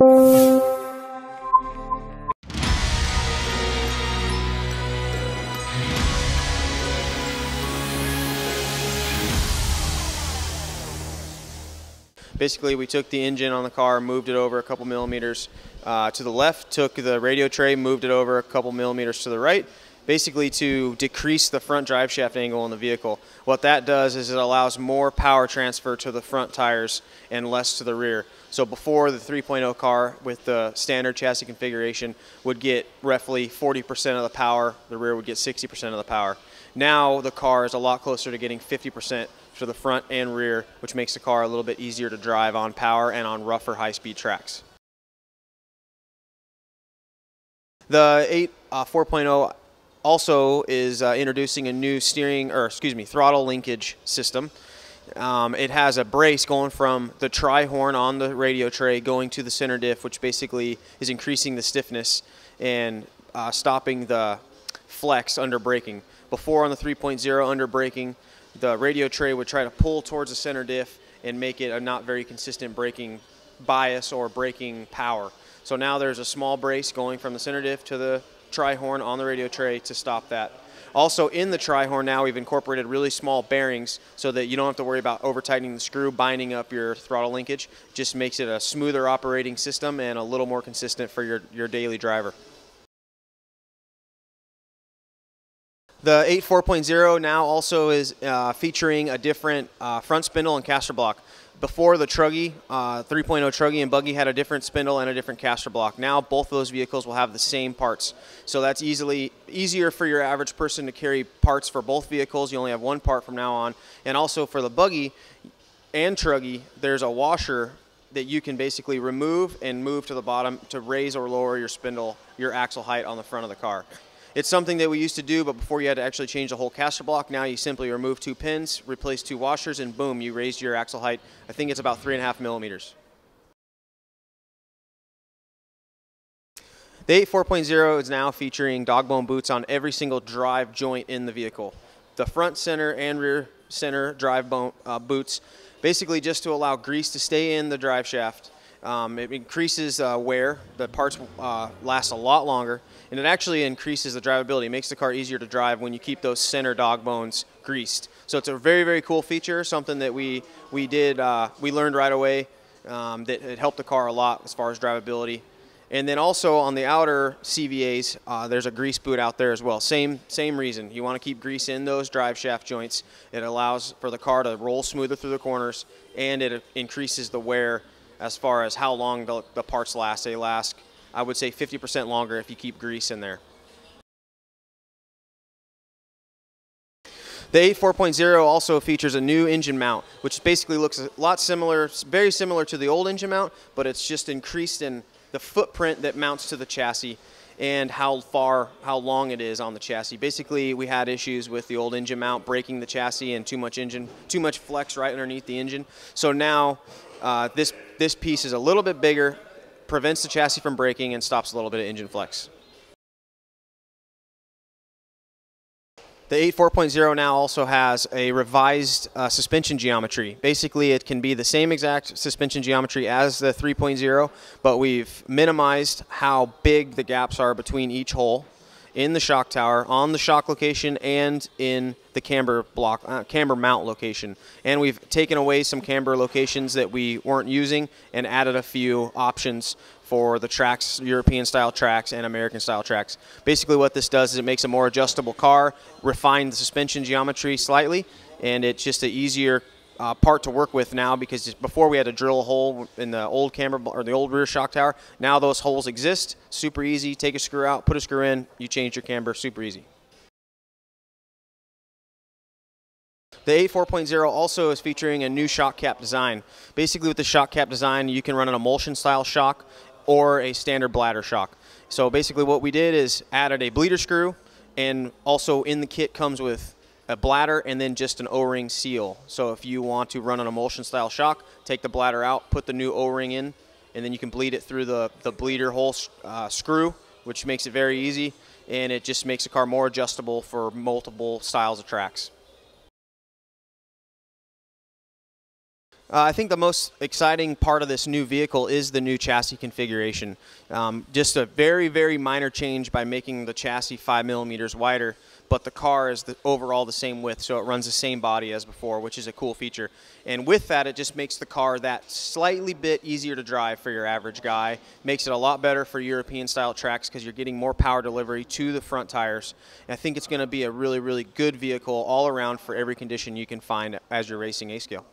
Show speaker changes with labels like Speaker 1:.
Speaker 1: Basically, we took the engine on the car, moved it over a couple millimeters to the left, took the radio tray, moved it over a couple millimeters to the right, basically to decrease the front drive shaft angle in the vehicle. What that does is it allows more power transfer to the front tires and less to the rear. So before, the 3.0 car with the standard chassis configuration would get roughly 40% of the power, the rear would get 60% of the power. Now the car is a lot closer to getting 50% for the front and rear, which makes the car a little bit easier to drive on power and on rougher high-speed tracks. The 8 4.0 also is introducing a new throttle linkage system. It has a brace going from the tri-horn on the radio tray going to the center diff, which basically is increasing the stiffness and stopping the flex under braking. Before, on the 3.0 under braking, the radio tray would try to pull towards the center diff and make it a not very consistent braking bias or braking power. So now there's a small brace going from the center diff to the tri-horn on the radio tray to stop that. Also in the tri-horn now we've incorporated really small bearings so that you don't have to worry about over-tightening the screw, binding up your throttle linkage. Just makes it a smoother operating system and a little more consistent for your daily driver. The 8 4.0 now also is featuring a different front spindle and caster block. Before, the Truggy, 3.0 Truggy and Buggy had a different spindle and a different caster block. Now both of those vehicles will have the same parts. So that's easier for your average person to carry parts for both vehicles. You only have one part from now on. And also for the Buggy and Truggy, there's a washer that you can basically remove and move to the bottom to raise or lower your spindle, your axle height on the front of the car. It's something that we used to do, but before you had to actually change the whole caster block. Now you simply remove 2 pins, replace 2 washers, and boom, you raised your axle height. I think it's about 3.5 millimeters. The 8 4.0 is now featuring dog bone boots on every single drive joint in the vehicle. The front, center, and rear center drive bone boots, basically just to allow grease to stay in the drive shaft. It increases wear. The parts last a lot longer, and it actually increases the drivability. It makes the car easier to drive when you keep those center dog bones greased. So it's a very, very cool feature, something that we learned right away that it helped the car a lot as far as drivability. And then also on the outer CVAs, there's a grease boot out there as well. Same reason. You want to keep grease in those drive shaft joints. It allows for the car to roll smoother through the corners, and it increases the wear as far as how long the parts last. They last, I would say, 50% longer if you keep grease in there. The 8 4.0 also features a new engine mount, which basically looks a lot similar, very similar to the old engine mount, but it's just increased in the footprint that mounts to the chassis and how long it is on the chassis. Basically, we had issues with the old engine mount breaking the chassis and too much flex right underneath the engine. So now this piece is a little bit bigger, prevents the chassis from breaking, and stops a little bit of engine flex. The 8 4.0 now also has a revised suspension geometry. Basically, it can be the same exact suspension geometry as the 3.0, but we've minimized how big the gaps are between each hole in the shock tower, on the shock location, and in the camber mount location. And we've taken away some camber locations that we weren't using and added a few options for the tracks, European style tracks and American style tracks. Basically what this does is it makes a more adjustable car, refine the suspension geometry slightly, and it's just an easier part to work with now, because before we had to drill a hole in the old camber or the old rear shock tower. Now those holes exist, super easy. Take a screw out, put a screw in, you change your camber, super easy. The 8 4.0 also is featuring a new shock cap design. Basically with the shock cap design, you can run an emulsion style shock or a standard bladder shock. So basically what we did is added a bleeder screw, and also in the kit comes with a bladder and then just an O-ring seal. So if you want to run an emulsion style shock, take the bladder out, put the new O-ring in, and then you can bleed it through the bleeder hole screw, which makes it very easy, and it just makes the car more adjustable for multiple styles of tracks. I think the most exciting part of this new vehicle is the new chassis configuration. Just a very, very minor change by making the chassis 5 millimeters wider, but the car is overall the same width, so it runs the same body as before, which is a cool feature. And with that, it just makes the car that slightly bit easier to drive for your average guy. Makes it a lot better for European-style tracks because you're getting more power delivery to the front tires. And I think it's going to be a really, really good vehicle all around for every condition you can find as you're racing A-scale.